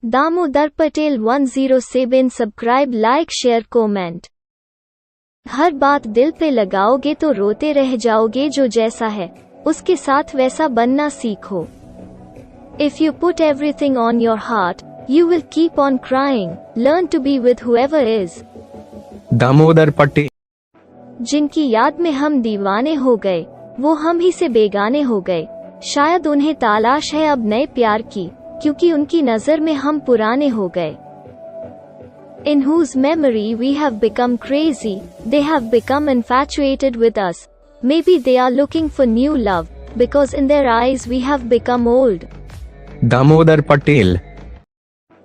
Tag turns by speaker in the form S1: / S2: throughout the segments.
S1: Damodar Patel 107 subscribe like share comment. हर बात दिल पे लगाओगे तो रोते रह जाओगे। जो जैसा है उसके साथ वैसा बनना सीखो। If you put everything on your heart, you will keep on crying. Learn to be with whoever is.
S2: Damodar Patel.
S1: जिनकी याद में हम दीवाने हो गए, वो हम ही से बेगाने हो गए। शायद उन्हें तलाश है अब नए प्यार की, क्योंकि उनकी नजर में हम पुराने हो गए। In whose memory we have become crazy, they have become infatuated with us. Maybe they are looking for new love, because in their eyes we have become old.
S2: Damodar Patel.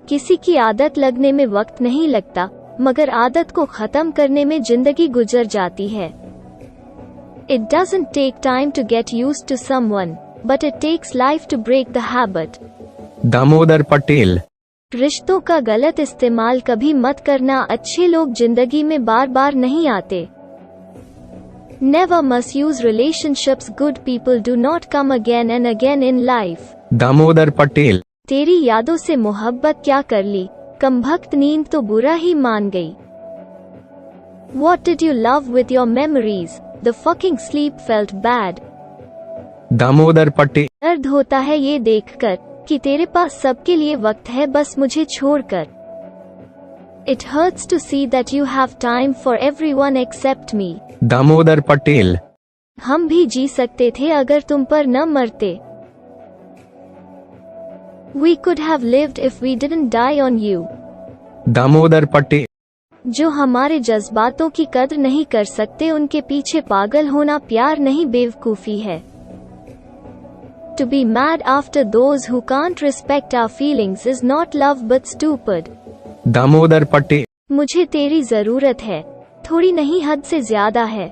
S1: किसी की आदत लगने में वक्त नहीं लगता, मगर आदत को खत्म करने में जिंदगी गुजर जाती है। It doesn't take time to get used to someone, but it takes life to break the habit.
S2: Damodar Patel.
S1: रिश्तों का गलत इस्तेमाल कभी मत करना। अच्छे लोग जिंदगी में बार बार नहीं आते। Never misuse relationships. Good people do not come again and again in life.
S2: Damodar Patel.
S1: तेरी यादों से मोहब्बत क्या कर ली, कमबख्त नींद तो बुरा ही मान गई। What did you love with your memories? The fucking sleep felt bad.
S2: Damodar Patel.
S1: दर्द होता है ये देखकर कि तेरे पास सबके लिए वक्त है, बस मुझे छोड़कर। It hurts to see that you have time for everyone except me.
S2: Damodar Patel.
S1: हम भी जी सकते थे अगर तुम पर न मरते। We could have lived if we didn't die on you.
S2: Damodar Patel.
S1: जो हमारे जज्बातों की कद्र नहीं कर सकते उनके पीछे पागल होना प्यार नहीं बेवकूफी है। To be mad after those who can't respect our feelings is not love but stupid.
S2: Damodar Patel.
S1: मुझे तेरी जरूरत है, थोड़ी नहीं हद से ज्यादा है।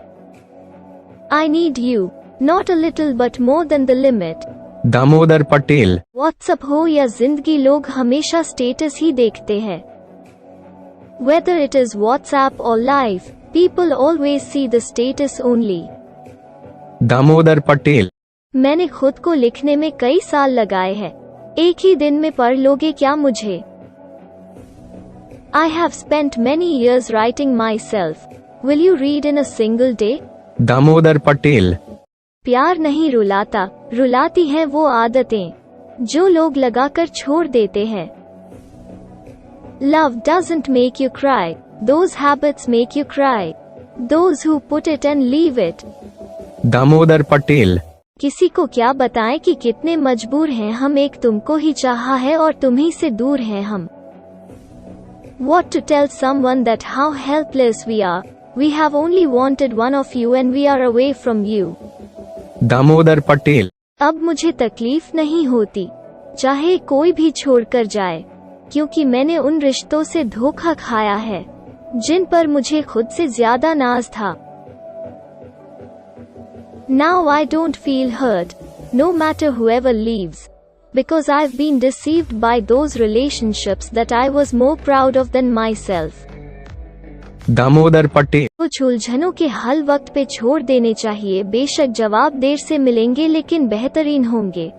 S1: I need you, not a little but more than the limit.
S2: Damodar Patel.
S1: WhatsApp हो या जिंदगी, लोग हमेशा स्टेटस ही देखते हैं। Whether it is WhatsApp or life, people always see the status only.
S2: Damodar Patel.
S1: मैंने खुद को लिखने में कई साल लगाए हैं, एक ही दिन में पढ़ लोगे क्या मुझे? I have spent many years writing myself. Will you read in a single day?
S2: Damodar Patel.
S1: प्यार नहीं रुलाता, रुलाती हैं वो आदतें जो लोग लगाकर छोड़ देते हैं। Love doesn't make you cry, those habits make you cry. Those who put it and leave it.
S2: Damodar Patel.
S1: किसी को क्या बताएं कि कितने मजबूर हैं हम, एक तुमको ही चाहा है और तुम्ही से दूर हैं हम। What to tell someone that how helpless we are? We have only wanted one of you and we are away from you.
S2: Damodar Patel.
S1: अब मुझे तकलीफ नहीं होती, चाहे कोई भी छोड़कर जाए, क्योंकि मैंने उन रिश्तों से धोखा खाया है जिन पर मुझे खुद से ज्यादा नाज था। Now I don't feel hurt, no matter whoever leaves, because I've been deceived by those relationships that I was more proud of than myself.
S2: Damodar Patel.
S1: कुछ उलझनों के हल वक्त पे छोड़ देने चाहिए। बेशक जवाब देर से मिलेंगे लेकिन बेहतरीन होंगे।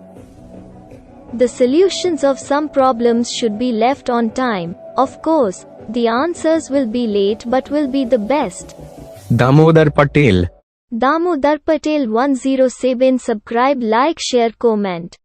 S1: The solutions of some problems should be left on time. Of course, the answers will be late but will be the best.
S2: Damodar Patel.
S1: Damodar Patel 107 subscribe like share comment.